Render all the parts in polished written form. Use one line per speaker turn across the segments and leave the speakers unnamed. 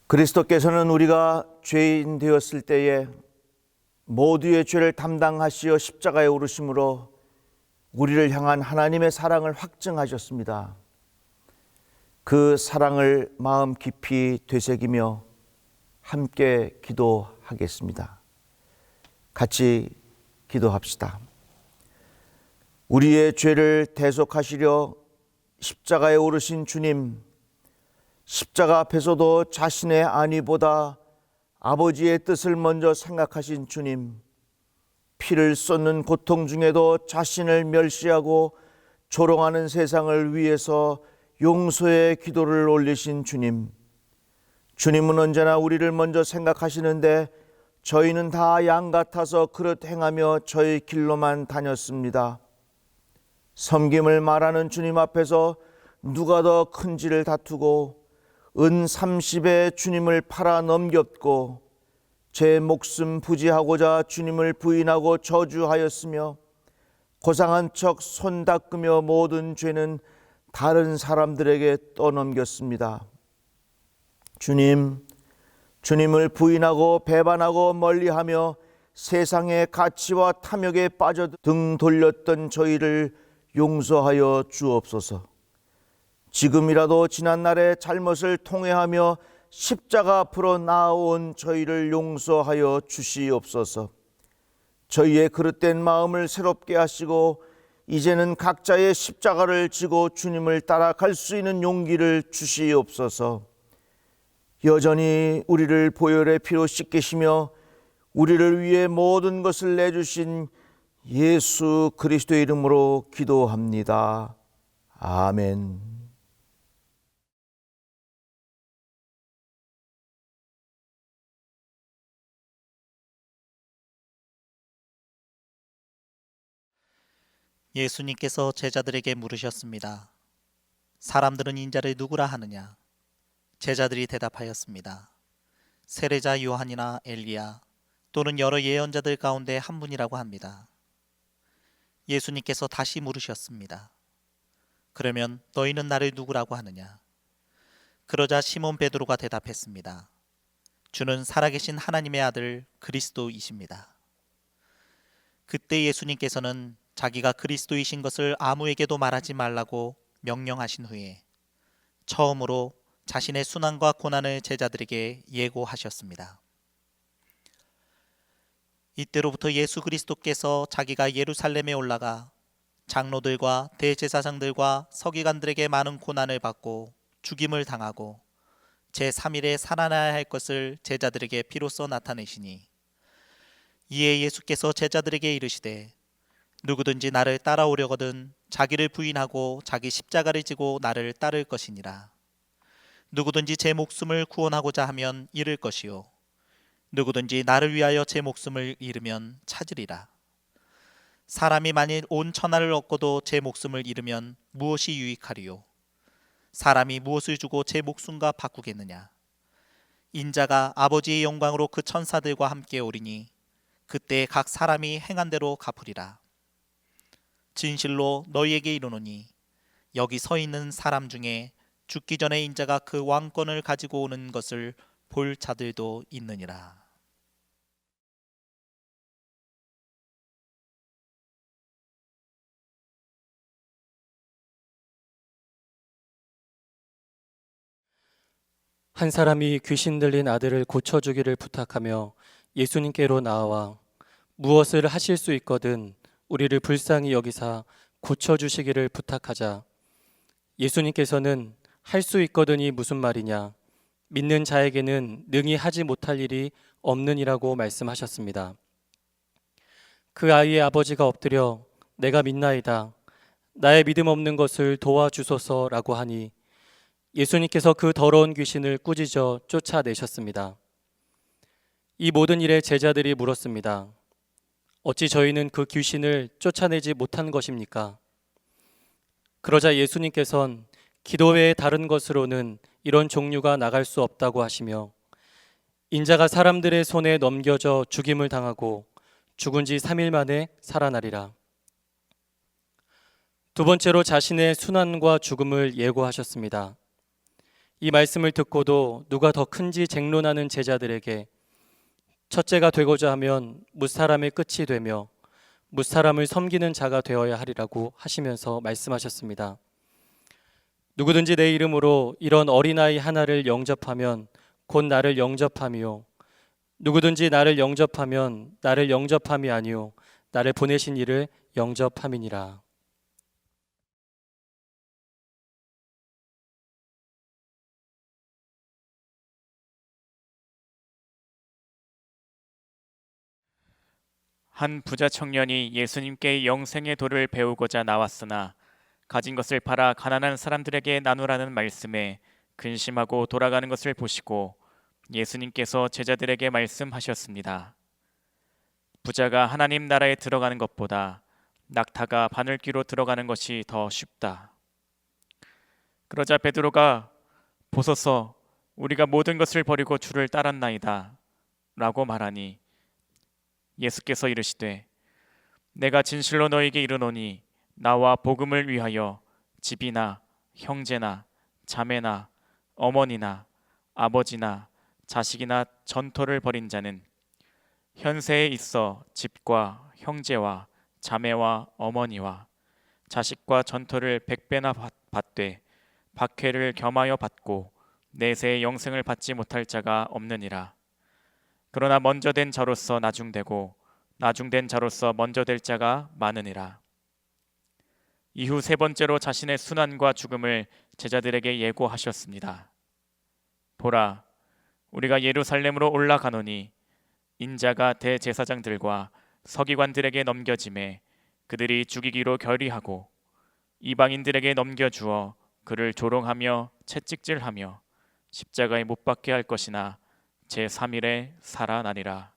그리스도께서는 우리가 죄인 되었을 때에 모두의 죄를 담당하시어 십자가에 오르심으로 우리를 향한 하나님의 사랑을 확증하셨습니다. 그 사랑을 마음 깊이 되새기며 함께 기도하겠습니다. 같이 기도합시다. 우리의 죄를 대속하시려 십자가에 오르신 주님, 십자가 앞에서도 자신의 안위보다 아버지의 뜻을 먼저 생각하신 주님, 피를 쏟는 고통 중에도 자신을 멸시하고 조롱하는 세상을 위해서 용서의 기도를 올리신 주님, 주님은 언제나 우리를 먼저 생각하시는데 저희는 다 양 같아서 그릇 행하며 저희 길로만 다녔습니다. 섬김을 말하는 주님 앞에서 누가 더 큰지를 다투고 은 30에 주님을 팔아 넘겼고 제 목숨 부지하고자 주님을 부인하고 저주하였으며 고상한 척 손 닦으며 모든 죄는 다른 사람들에게 떠넘겼습니다. 주님을 부인하고 배반하고 멀리하며 세상의 가치와 탐욕에 빠져 등 돌렸던 저희를 용서하여 주옵소서. 지금이라도 지난날의 잘못을 통회하며 십자가 앞으로 나아온 저희를 용서하여 주시옵소서. 저희의 그릇된 마음을 새롭게 하시고 이제는 각자의 십자가를 지고 주님을 따라갈 수 있는 용기를 주시옵소서. 여전히 우리를 보혈의 피로 씻기시며 우리를 위해 모든 것을 내주신 예수 그리스도의 이름으로 기도합니다. 아멘.
예수님께서 제자들에게 물으셨습니다. 사람들은 인자를 누구라 하느냐? 제자들이 대답하였습니다. 세례자 요한이나 엘리야 또는 여러 예언자들 가운데 한 분이라고 합니다. 예수님께서 다시 물으셨습니다. 그러면 너희는 나를 누구라고 하느냐? 그러자 시몬 베드로가 대답했습니다. 주는 살아계신 하나님의 아들 그리스도이십니다. 그때 예수님께서는 자기가 그리스도이신 것을 아무에게도 말하지 말라고 명령하신 후에 처음으로 자신의 순환과 고난을 제자들에게 예고하셨습니다. 이때로부터 예수 그리스도께서 자기가 예루살렘에 올라가 장로들과 대제사장들과 서기관들에게 많은 고난을 받고 죽임을 당하고 제3일에 살아나야 할 것을 제자들에게 비로소 나타내시니 이에 예수께서 제자들에게 이르시되 누구든지 나를 따라오려거든 자기를 부인하고 자기 십자가를 지고 나를 따를 것이니라. 누구든지 제 목숨을 구원하고자 하면 잃을 것이요 누구든지 나를 위하여 제 목숨을 잃으면 찾으리라. 사람이 만일 온 천하를 얻고도 제 목숨을 잃으면 무엇이 유익하리요? 사람이 무엇을 주고 제 목숨과 바꾸겠느냐? 인자가 아버지의 영광으로 그 천사들과 함께 오리니 그때 각 사람이 행한 대로 갚으리라. 진실로 너희에게 이르노니 여기 서 있는 사람 중에 죽기 전에 인자가 그 왕권을 가지고 오는 것을 볼 자들도 있느니라.
한 사람이 귀신 들린 아들을 고쳐주기를 부탁하며 예수님께로 나와 무엇을 하실 수 있거든 우리를 불쌍히 여기사 고쳐주시기를 부탁하자 예수님께서는 할 수 있거든이 무슨 말이냐? 믿는 자에게는 능히 하지 못할 일이 없느니라고 말씀하셨습니다. 그 아이의 아버지가 엎드려 내가 믿나이다. 나의 믿음 없는 것을 도와주소서라고 하니 예수님께서 그 더러운 귀신을 꾸짖어 쫓아내셨습니다. 이 모든 일에 제자들이 물었습니다. 어찌 저희는 그 귀신을 쫓아내지 못한 것입니까? 그러자 예수님께서는 기도 외에 다른 것으로는 이런 종류가 나갈 수 없다고 하시며 인자가 사람들의 손에 넘겨져 죽임을 당하고 죽은 지 3일 만에 살아나리라. 두 번째로 자신의 순환과 죽음을 예고하셨습니다. 이 말씀을 듣고도 누가 더 큰지 쟁론하는 제자들에게 첫째가 되고자 하면 뭇사람의 끝이 되며 뭇사람을 섬기는 자가 되어야 하리라고 하시면서 말씀하셨습니다. 누구든지 내 이름으로 이런 어린아이 하나를 영접하면 곧 나를 영접함이요 누구든지 나를 영접하면 나를 영접함이 아니요 나를 보내신 이를 영접함이니라.
한 부자 청년이 예수님께 영생의 도를 배우고자 나왔으나 가진 것을 팔아 가난한 사람들에게 나누라는 말씀에 근심하고 돌아가는 것을 보시고 예수님께서 제자들에게 말씀하셨습니다. 부자가 하나님 나라에 들어가는 것보다 낙타가 바늘귀로 들어가는 것이 더 쉽다. 그러자 베드로가 보소서 우리가 모든 것을 버리고 주를 따랐나이다 라고 말하니 예수께서 이르시되 내가 진실로 너희에게 이르노니 나와 복음을 위하여 집이나 형제나 자매나 어머니나 아버지나 자식이나 전토를 벌인 자는 현세에 있어 집과 형제와 자매와 어머니와 자식과 전토를 100배나 받되 박해를 겸하여 받고 내세의 영생을 받지 못할 자가 없느니라. 그러나 먼저 된 자로서 나중되고 나중된 자로서 먼저 될 자가 많으니라. 이후 세 번째로 자신의 순환과 죽음을 제자들에게 예고하셨습니다. 보라, 우리가 예루살렘으로 올라가노니 인자가 대제사장들과 서기관들에게 넘겨짐에 그들이 죽이기로 결의하고 이방인들에게 넘겨주어 그를 조롱하며 채찍질하며 십자가에 못 박게 할 것이나 제3일에 살아나니라.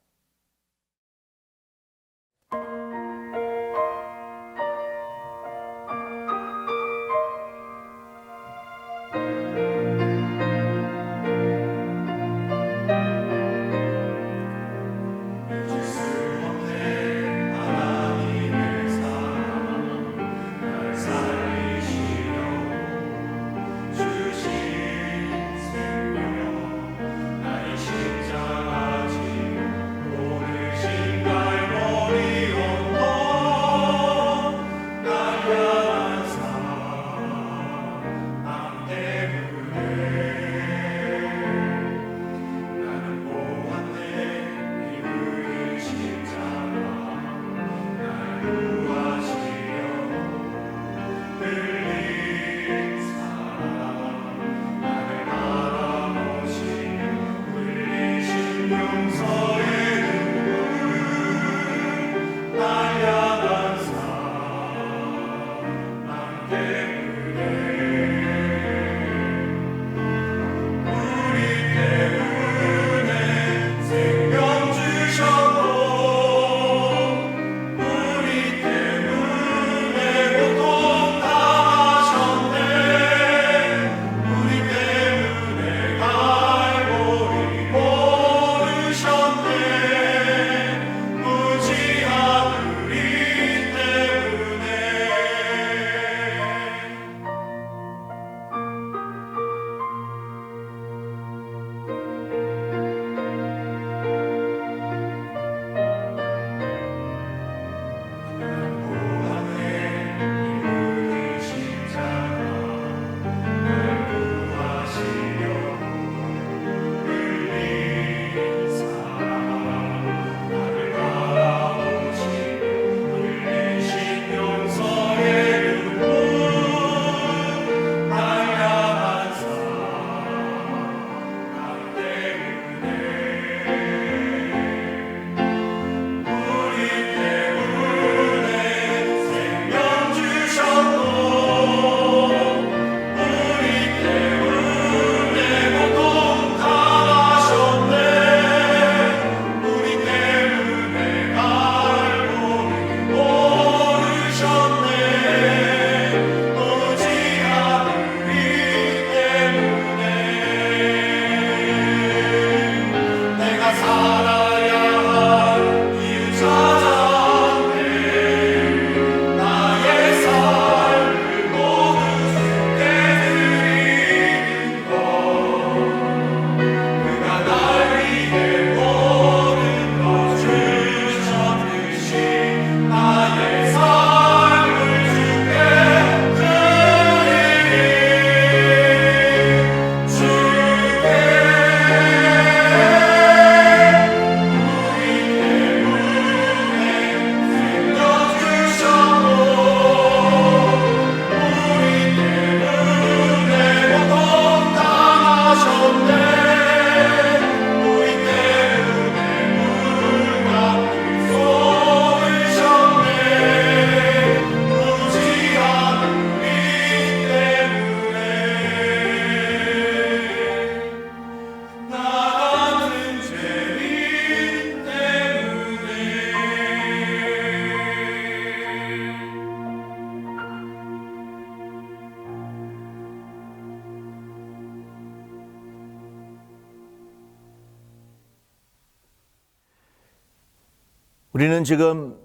우리는 지금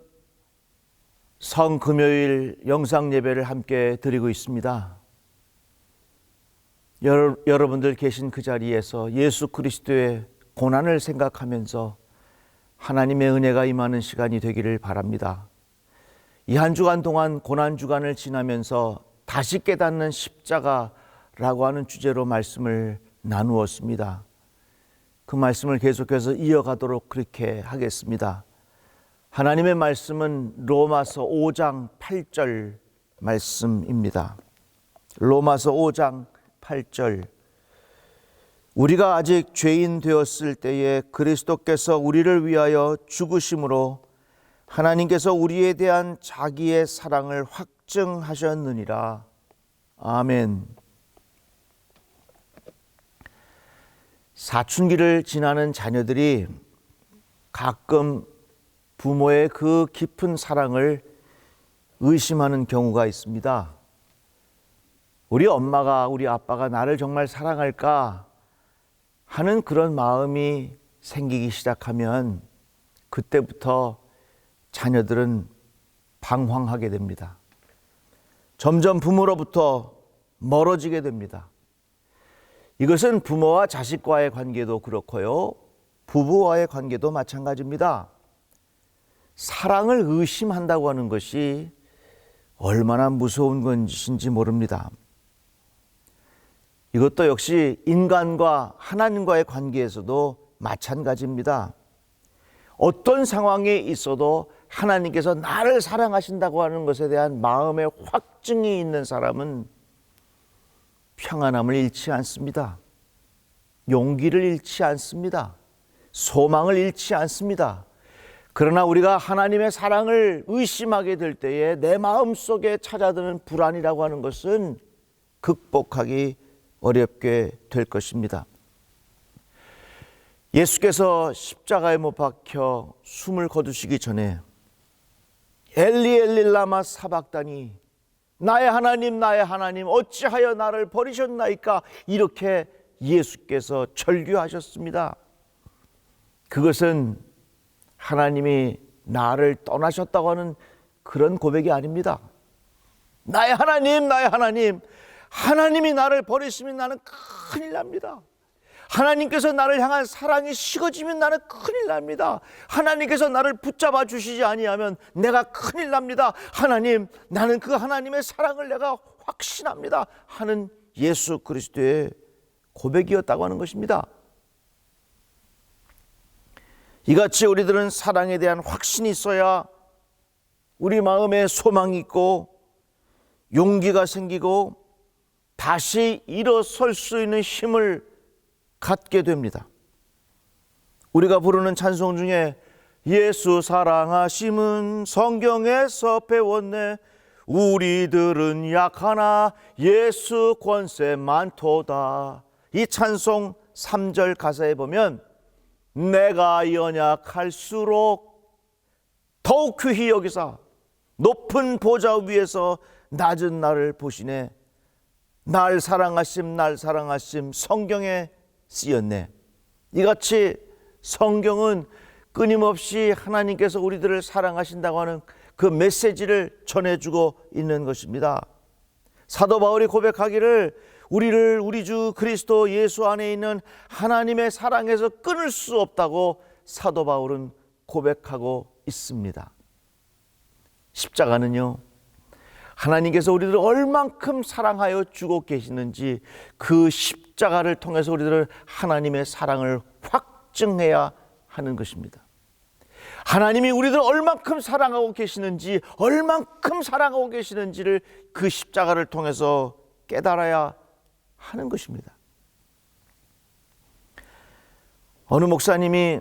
성금요일 영상 예배를 함께 드리고 있습니다. 여러분들 계신 그 자리에서 예수 그리스도의 고난을 생각하면서 하나님의 은혜가 임하는 시간이 되기를 바랍니다. 이 한 주간 동안 고난 주간을 지나면서 다시 깨닫는 십자가라고 하는 주제로 말씀을 나누었습니다. 그 말씀을 계속해서 이어가도록 그렇게 하겠습니다. 하나님의 말씀은 로마서 5장 8절 말씀입니다. 로마서 5장 8절. 우리가 아직 죄인 되었을 때에 그리스도께서 우리를 위하여 죽으심으로 하나님께서 우리에 대한 자기의 사랑을 확증하셨느니라. 아멘. 사춘기를 지나는 자녀들이 가끔 부모의 그 깊은 사랑을 의심하는 경우가 있습니다. 우리 엄마가, 우리 아빠가 나를 정말 사랑할까 하는 그런 마음이 생기기 시작하면 그때부터 자녀들은 방황하게 됩니다. 점점 부모로부터 멀어지게 됩니다. 이것은 부모와 자식과의 관계도 그렇고요, 부부와의 관계도 마찬가지입니다. 사랑을 의심한다고 하는 것이 얼마나 무서운 것인지 모릅니다. 이것도 역시 인간과 하나님과의 관계에서도 마찬가지입니다. 어떤 상황에 있어도 하나님께서 나를 사랑하신다고 하는 것에 대한 마음의 확증이 있는 사람은 평안함을 잃지 않습니다. 용기를 잃지 않습니다. 소망을 잃지 않습니다. 그러나 우리가 하나님의 사랑을 의심하게 될 때에 내 마음속에 찾아드는 불안이라고 하는 것은 극복하기 어렵게 될 것입니다. 예수께서 십자가에 못 박혀 숨을 거두시기 전에 엘리 엘리 라마 사박다니, 나의 하나님 어찌하여 나를 버리셨나이까, 이렇게 예수께서 절규하셨습니다. 그것은 하나님이 나를 떠나셨다고 하는 그런 고백이 아닙니다. 나의 하나님, 하나님이 나를 버리시면 나는 큰일 납니다. 하나님께서 나를 향한 사랑이 식어지면 나는 큰일 납니다. 하나님께서 나를 붙잡아 주시지 아니하면 내가 큰일 납니다. 하나님, 나는 그 하나님의 사랑을 내가 확신합니다 하는 예수 그리스도의 고백이었다고 하는 것입니다. 이같이 우리들은 사랑에 대한 확신이 있어야 우리 마음에 소망이 있고 용기가 생기고 다시 일어설 수 있는 힘을 갖게 됩니다. 우리가 부르는 찬송 중에 예수 사랑하심은 성경에서 배웠네, 우리들은 약하나 예수 권세 많도다. 이 찬송 3절 가사에 보면 내가 연약할수록 더욱 귀히 여기사 높은 보좌 위에서 낮은 나를 보시네, 날 사랑하심 성경에 쓰였네. 이같이 성경은 끊임없이 하나님께서 우리들을 사랑하신다고 하는 그 메시지를 전해주고 있는 것입니다. 사도 바울이 고백하기를 우리를 우리 주 그리스도 예수 안에 있는 하나님의 사랑에서 끊을 수 없다고 사도 바울은 고백하고 있습니다. 십자가는요, 하나님께서 우리들을 얼만큼 사랑하여 주고 계시는지 그 십자가를 통해서 우리들을 하나님의 사랑을 확증해야 하는 것입니다. 하나님이 우리들을 얼만큼 사랑하고 계시는지를 그 십자가를 통해서 깨달아야 하는 것입니다. 어느 목사님이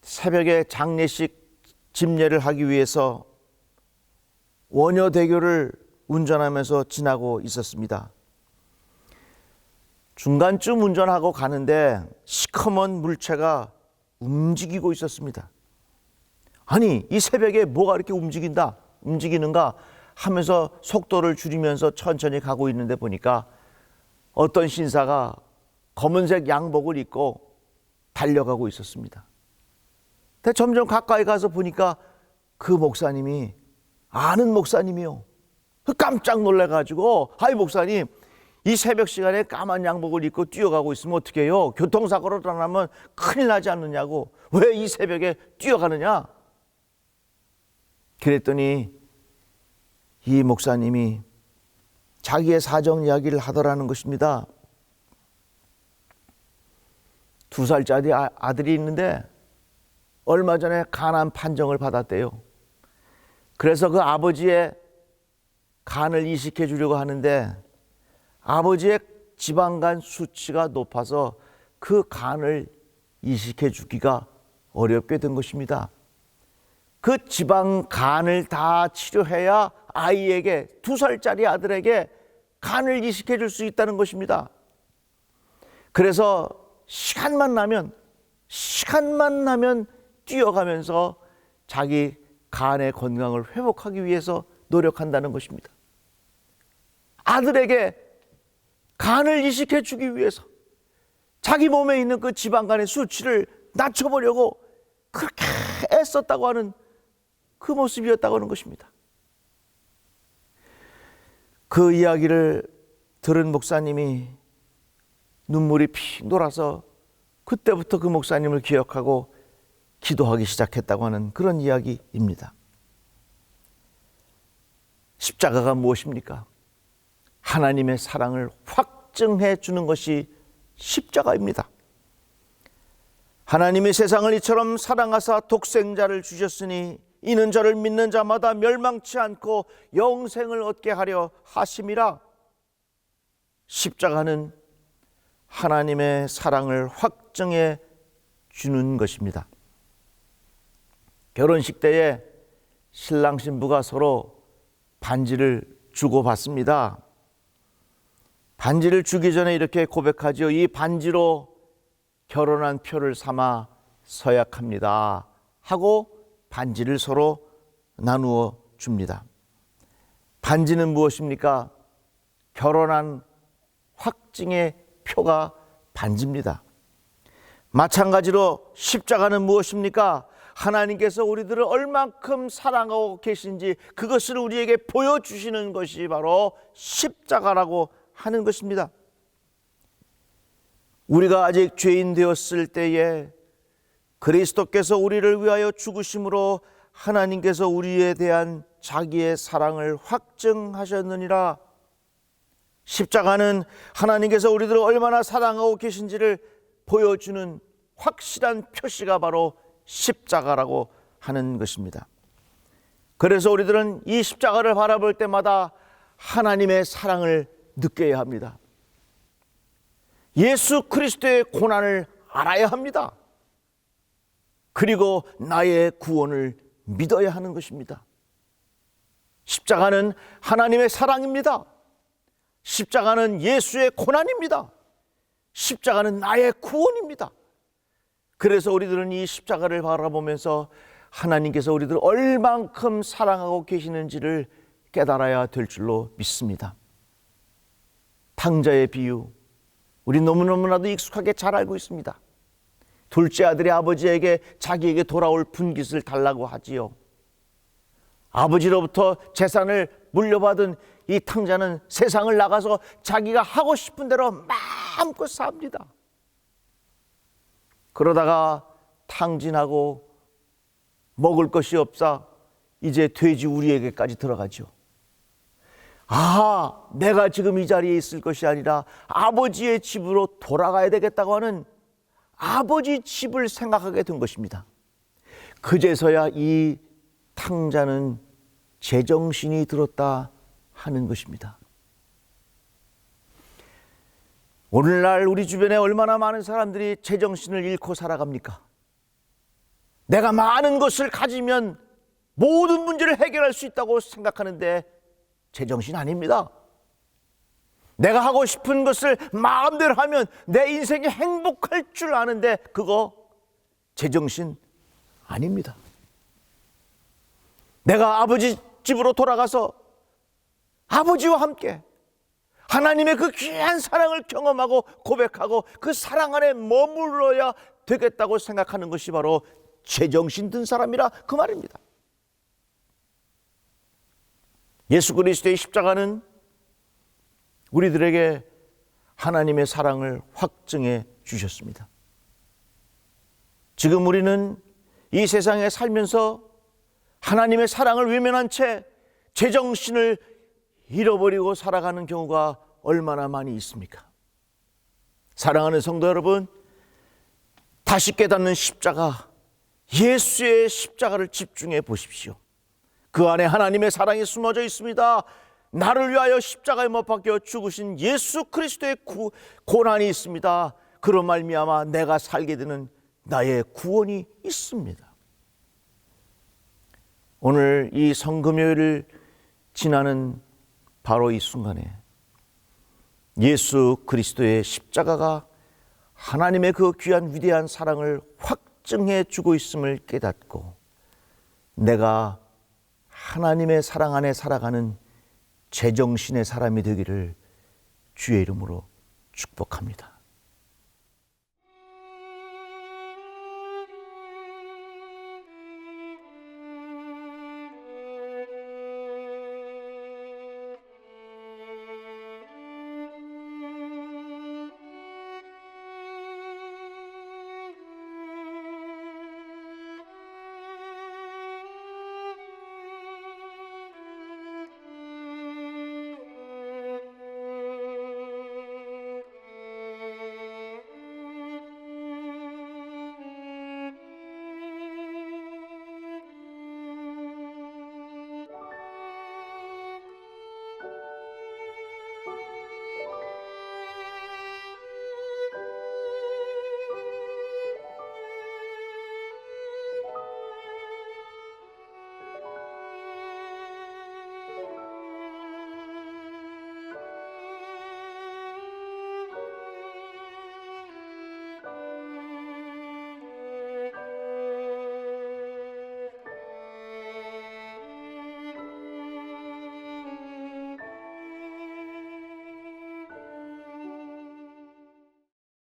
새벽에 장례식 집례를 하기 위해서 원효대교를 운전하면서 지나고 있었습니다. 중간쯤 운전하고 가는데 시커먼 물체가 움직이고 있었습니다. 아니, 이 새벽에 뭐가 이렇게 움직이는가 하면서 속도를 줄이면서 천천히 가고 있는데 보니까 어떤 신사가 검은색 양복을 입고 달려가고 있었습니다. 근데 점점 가까이 가서 보니까 그 목사님이 아는 목사님이요. 깜짝 놀래가지고 아이 목사님 이 새벽 시간에 까만 양복을 입고 뛰어가고 있으면 어떻게 해요? 교통사고로 나면 큰일 나지 않느냐고. 왜 이 새벽에 뛰어가느냐? 그랬더니 이 목사님이 자기의 사정 이야기를 하더라는 것입니다. 2살짜리 아들이 있는데 얼마 전에 간암 판정을 받았대요. 그래서 그 아버지의 간을 이식해 주려고 하는데 아버지의 지방간 수치가 높아서 그 간을 이식해 주기가 어렵게 된 것입니다. 그 지방간을 다 치료해야 아이에게 2살짜리 아들에게 간을 이식해 줄 수 있다는 것입니다. 그래서 시간만 나면 뛰어가면서 자기 간의 건강을 회복하기 위해서 노력한다는 것입니다. 아들에게 간을 이식해 주기 위해서 자기 몸에 있는 그 지방간의 수치를 낮춰보려고 그렇게 애썼다고 하는 그 모습이었다고 하는 것입니다. 그 이야기를 들은 목사님이 눈물이 픽 돌아서 그때부터 그 목사님을 기억하고 기도하기 시작했다고 하는 그런 이야기입니다. 십자가가 무엇입니까? 하나님의 사랑을 확증해 주는 것이 십자가입니다. 하나님이 세상을 이처럼 사랑하사 독생자를 주셨으니 이는 저를 믿는 자마다 멸망치 않고 영생을 얻게 하려 하심이라. 십자가는 하나님의 사랑을 확증해 주는 것입니다. 결혼식 때에 신랑 신부가 서로 반지를 주고받습니다. 반지를 주기 전에 이렇게 고백하죠. 이 반지로 결혼한 표를 삼아 서약합니다 하고 반지를 서로 나누어 줍니다. 반지는 무엇입니까? 결혼한 확증의 표가 반지입니다. 마찬가지로 십자가는 무엇입니까? 하나님께서 우리들을 얼만큼 사랑하고 계신지 그것을 우리에게 보여주시는 것이 바로 십자가라고 하는 것입니다. 우리가 아직 죄인 되었을 때에 그리스도께서 우리를 위하여 죽으심으로 하나님께서 우리에 대한 자기의 사랑을 확증하셨느니라. 십자가는 하나님께서 우리들을 얼마나 사랑하고 계신지를 보여주는 확실한 표시가 바로 십자가라고 하는 것입니다. 그래서 우리들은 이 십자가를 바라볼 때마다 하나님의 사랑을 느껴야 합니다. 예수 그리스도의 고난을 알아야 합니다. 그리고 나의 구원을 믿어야 하는 것입니다. 십자가는 하나님의 사랑입니다. 십자가는 예수의 고난입니다. 십자가는 나의 구원입니다. 그래서 우리들은 이 십자가를 바라보면서 하나님께서 우리들을 얼만큼 사랑하고 계시는지를 깨달아야 될 줄로 믿습니다. 탕자의 비유, 우리 너무너무나도 익숙하게 잘 알고 있습니다. 둘째 아들이 아버지에게 자기에게 돌아올 분깃을 달라고 하지요. 아버지로부터 재산을 물려받은 이 탕자는 세상을 나가서 자기가 하고 싶은 대로 마음껏 삽니다. 그러다가 탕진하고 먹을 것이 없사 이제 돼지 우리에게까지 들어가죠. 아, 내가 지금 이 자리에 있을 것이 아니라 아버지의 집으로 돌아가야 되겠다고 하는 아버지 집을 생각하게 된 것입니다. 그제서야 이 탕자는 제정신이 들었다 하는 것입니다. 오늘날 우리 주변에 얼마나 많은 사람들이 제정신을 잃고 살아갑니까? 내가 많은 것을 가지면 모든 문제를 해결할 수 있다고 생각하는데 제정신 아닙니다. 내가 하고 싶은 것을 마음대로 하면 내 인생이 행복할 줄 아는데 그거 제정신 아닙니다. 내가 아버지 집으로 돌아가서 아버지와 함께 하나님의 그 귀한 사랑을 경험하고 고백하고 그 사랑 안에 머물러야 되겠다고 생각하는 것이 바로 제정신 든 사람이라 그 말입니다. 예수 그리스도의 십자가는 우리들에게 하나님의 사랑을 확증해 주셨습니다. 지금 우리는 이 세상에 살면서 하나님의 사랑을 외면한 채 제정신을 잃어버리고 살아가는 경우가 얼마나 많이 있습니까? 사랑하는 성도 여러분, 다시 깨닫는 십자가, 예수의 십자가를 집중해 보십시오. 그 안에 하나님의 사랑이 숨어져 있습니다. 나를 위하여 십자가에 못 박혀 죽으신 예수 그리스도의 고난이 있습니다. 그로 말미암아 내가 살게 되는 나의 구원이 있습니다. 오늘 이 성금요일을 지나는 바로 이 순간에 예수 그리스도의 십자가가 하나님의 그 귀한 위대한 사랑을 확증해 주고 있음을 깨닫고 내가 하나님의 사랑 안에 살아가는 제정신의 사람이 되기를 주의 이름으로 축복합니다.